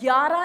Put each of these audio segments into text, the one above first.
11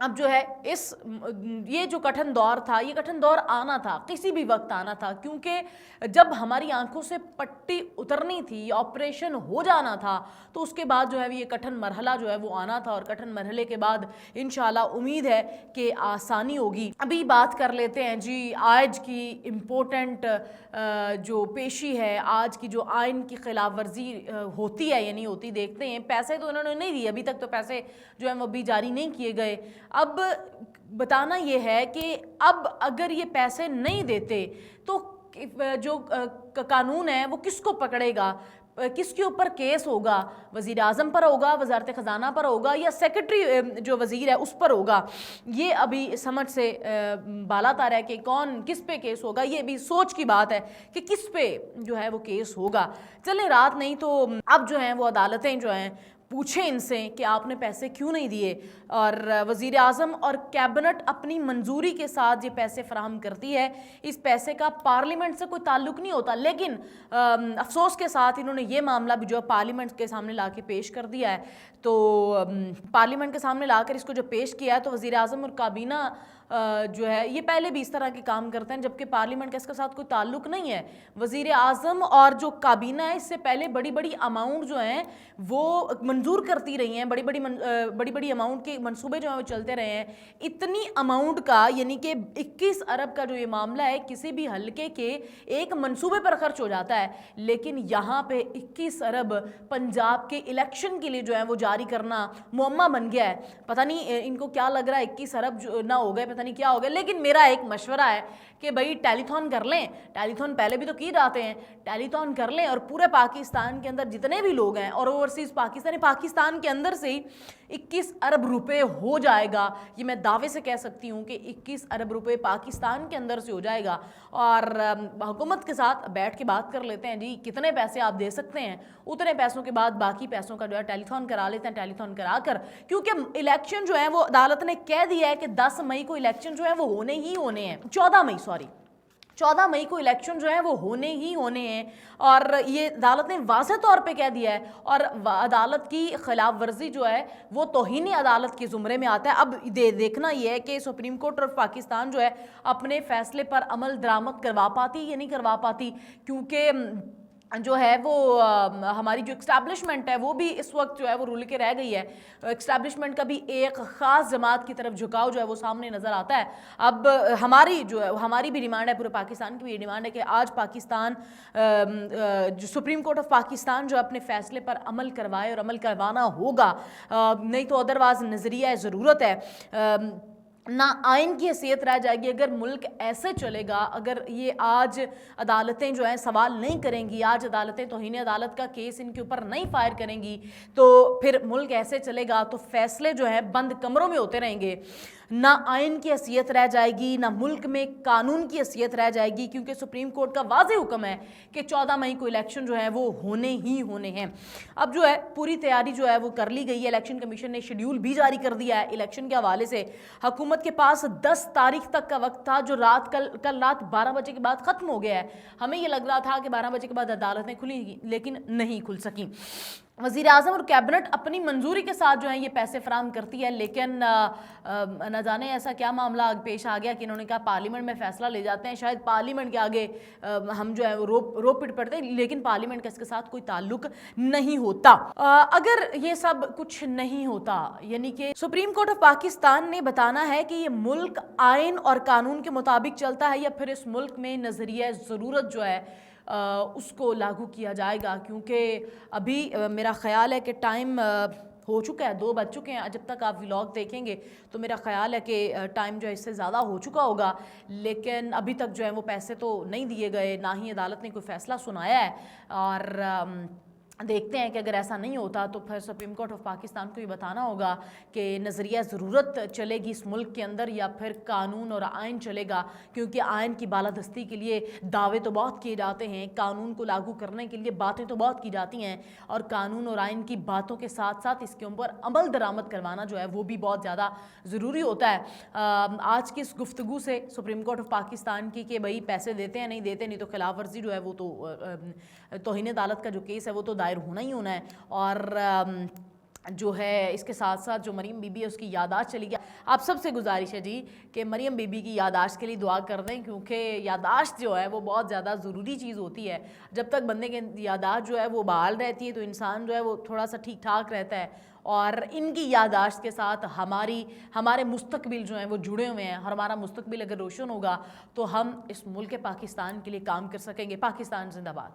اب جو ہے یہ جو کٹھن دور تھا، یہ کٹھن دور آنا تھا، کسی بھی وقت آنا تھا، کیونکہ جب ہماری آنکھوں سے پٹی اترنی تھی، آپریشن ہو جانا تھا، تو اس کے بعد جو ہے یہ کٹھن مرحلہ جو ہے وہ آنا تھا، اور کٹھن مرحلے کے بعد انشاءاللہ امید ہے کہ آسانی ہوگی۔ ابھی بات کر لیتے ہیں جی آج کی امپورٹنٹ جو پیشی ہے، آج کی جو آئین کی خلاف ورزی ہوتی ہے یا نہیں ہوتی، دیکھتے ہیں۔ پیسے تو انہوں نے نہیں دیے، ابھی تک تو پیسے جو ہیں وہ ابھی جاری نہیں کیے گئے۔ اب بتانا یہ ہے کہ اب اگر یہ پیسے نہیں دیتے تو جو قانون ہے وہ کس کو پکڑے گا، کس کے اوپر کیس ہوگا؟ وزیر اعظم پر ہوگا، وزارت خزانہ پر ہوگا، یا سیکرٹری جو وزیر ہے اس پر ہوگا؟ یہ ابھی سمجھ سے بالا تر ہے کہ کون کس پہ کیس ہوگا۔ یہ بھی سوچ کی بات ہے کہ کس پہ جو ہے وہ کیس ہوگا۔ چلیں رات نہیں تو اب جو ہیں وہ عدالتیں جو ہیں پوچھیں ان سے کہ آپ نے پیسے کیوں نہیں دیے، اور وزیر اعظم اور کیبنٹ اپنی منظوری کے ساتھ یہ پیسے فراہم کرتی ہے۔ اس پیسے کا پارلیمنٹ سے کوئی تعلق نہیں ہوتا، لیکن افسوس کے ساتھ انہوں نے یہ معاملہ بھی جو ہے پارلیمنٹ کے سامنے لا کے پیش کر دیا ہے۔ تو پارلیمنٹ کے سامنے لا کر اس کو جو پیش کیا ہے، تو وزیر اعظم اور کابینہ جو ہے یہ پہلے بھی اس طرح کے کام کرتے ہیں، جبکہ پارلیمنٹ کا اس کے ساتھ کوئی تعلق نہیں ہے۔ وزیر اعظم اور جو کابینہ ہے اس سے پہلے بڑی بڑی اماؤنٹ جو ہیں وہ منظور کرتی رہی ہیں، بڑی بڑی اماؤنٹ کے منصوبے جو ہیں وہ چلتے رہے ہیں۔ اتنی اماؤنٹ کا، یعنی کہ 21 ارب کا جو یہ معاملہ ہے، کسی بھی حلقے کے ایک منصوبے پر خرچ ہو جاتا ہے، لیکن یہاں پہ 21 ارب پنجاب کے الیکشن کے لیے جو ہے وہ جاری کرنا معمہ بن گیا ہے۔ پتہ نہیں ان کو کیا لگ رہا ہے 21 ارب جو نہ ہو گئے، پتہ نہیں کیا ہو گیا، لیکن میرا ایک مشورہ ہے کہ بھائی ٹیلی تھون کر لیں۔ ٹیلی تھون پہلے بھی تو کی جاتے ہیں، ٹیلی تھون کر لیں، اور پورے پاکستان کے اندر جتنے بھی لوگ ہیں، اور اوورسیز پاکستان کے اندر سے ہی 21 ارب روپے ہو جائے گا۔ یہ میں دعوے سے کہہ سکتی ہوں کہ 21 ارب روپے پاکستان کے اندر سے ہو جائے گا، اور حکومت کے ساتھ بیٹھ کے بات کر لیتے ہیں جی کتنے پیسے آپ دے سکتے ہیں، اتنے پیسوں کے بعد باقی پیسوں کا جو ہے ٹیلی تھون کرا لیتے ہیں۔ ٹیلی تھون کرا کر، کیونکہ الیکشن جو ہے وہ عدالت نے کہہ دیا ہے کہ 10 مئی کو الیکشن جو ہے وہ ہونے ہی ہونے ہیں، 14 مئی کو الیکشن جو ہیں وہ ہونے ہی ہونے ہیں، اور یہ عدالت نے واضح طور پہ کہہ دیا ہے، اور عدالت کی خلاف ورزی جو ہے وہ توہین عدالت کے زمرے میں آتا ہے۔ اب دیکھنا یہ ہے کہ سپریم کورٹ آف پاکستان جو ہے اپنے فیصلے پر عمل درآمد کروا پاتی یا نہیں کروا پاتی، کیونکہ جو ہے وہ ہماری جو اسٹیبلشمنٹ ہے وہ بھی اس وقت جو ہے وہ رول کے رہ گئی ہے۔ اسٹیبلشمنٹ کا بھی ایک خاص جماعت کی طرف جھکاؤ جو ہے وہ سامنے نظر آتا ہے۔ اب ہماری بھی ڈیمانڈ ہے، پورے پاکستان کی بھی ڈیمانڈ ہے کہ آج پاکستان جو سپریم کورٹ آف پاکستان جو اپنے فیصلے پر عمل کروائے، اور عمل کروانا ہوگا، نہیں تو ادروائز نظریہ ضرورت ہے نہ آئین کی حیثیت رہ جائے گی۔ اگر ملک ایسے چلے گا، اگر یہ آج عدالتیں جو ہیں سوال نہیں کریں گی، آج عدالتیں توہین عدالت کا کیس ان کے اوپر نہیں فائر کریں گی، تو پھر ملک ایسے چلے گا تو فیصلے جو ہیں بند کمروں میں ہوتے رہیں گے، نہ آئین کی حیثیت رہ جائے گی، نہ ملک میں قانون کی حیثیت رہ جائے گی، کیونکہ سپریم کورٹ کا واضح حکم ہے کہ 14 مئی کو الیکشن جو ہے وہ ہونے ہی ہونے ہیں۔ اب جو ہے پوری تیاری جو ہے وہ کر لی گئی ہے، الیکشن کمیشن نے شیڈیول بھی جاری کر دیا ہے الیکشن کے حوالے سے۔ حکومت کے پاس 10 تاریخ تک کا وقت تھا، جو کل رات 12 بجے کے بعد ختم ہو گیا ہے۔ ہمیں یہ لگ رہا تھا کہ 12 بجے کے بعد عدالتیں کھلیں گی، لیکن نہیں کھل سکیں۔ وزیر اعظم اور کیبنٹ اپنی منظوری کے ساتھ جو ہیں یہ پیسے فراہم کرتی ہے، لیکن نہ جانے ایسا کیا معاملہ پیش آ گیا کہ انہوں نے کہا پارلیمنٹ میں فیصلہ لے جاتے ہیں، شاید پارلیمنٹ کے آگے ہم جو ہے رو پٹ پڑتے ہیں، لیکن پارلیمنٹ کا اس کے ساتھ کوئی تعلق نہیں ہوتا۔ اگر یہ سب کچھ نہیں ہوتا، یعنی کہ سپریم کورٹ آف پاکستان نے بتانا ہے کہ یہ ملک آئین اور قانون کے مطابق چلتا ہے، یا پھر اس ملک میں نظریہ ضرورت جو ہے اس کو لاگو کیا جائے گا، کیونکہ ابھی میرا خیال ہے کہ ٹائم ہو چکا ہے، 2 بج چکے ہیں۔ جب تک آپ ولاگ دیکھیں گے تو میرا خیال ہے کہ ٹائم جو ہے اس سے زیادہ ہو چکا ہوگا، لیکن ابھی تک جو ہے وہ پیسے تو نہیں دیے گئے، نہ ہی عدالت نے کوئی فیصلہ سنایا ہے، اور دیکھتے ہیں کہ اگر ایسا نہیں ہوتا تو پھر سپریم کورٹ آف پاکستان کو یہ بتانا ہوگا کہ نظریہ ضرورت چلے گی اس ملک کے اندر، یا پھر قانون اور آئین چلے گا، کیونکہ آئین کی بالادستی کے لیے دعوے تو بہت کیے جاتے ہیں، قانون کو لاگو کرنے کے لیے باتیں تو بہت کی جاتی ہیں، اور قانون اور آئین کی باتوں کے ساتھ ساتھ اس کے اوپر عمل درآمد کروانا جو ہے وہ بھی بہت زیادہ ضروری ہوتا ہے۔ آج کی اس گفتگو سے سپریم کورٹ آف پاکستان کی کہ بھئی پیسے دیتے ہیں نہیں دیتے، نہیں تو خلاف ورزی جو ہے وہ تو توہین عدالت کا جو کیس ہے وہ تو دائر ہونا ہی ہونا ہے، اور جو ہے اس کے ساتھ ساتھ جو مریم بی بی ہے اس کی یادداشت چلی گیا. آپ سب سے گزارش ہے جی کہ مریم بی بی کی یادداشت کے لیے دعا کر دیں، کیونکہ یادداشت جو ہے وہ بہت زیادہ ضروری چیز ہوتی ہے. جب تک بندے کی یادداشت جو ہے وہ بحال رہتی ہے تو انسان جو ہے وہ تھوڑا سا ٹھیک ٹھاک رہتا ہے. اور ان کی یادداشت کے ساتھ ہمارے مستقبل جو ہیں وہ جڑے ہوئے ہیں، اور ہمارا مستقبل اگر روشن ہوگا تو ہم اس ملک پاکستان کے لیے کام کر سکیں گے. پاکستان زندہ باد.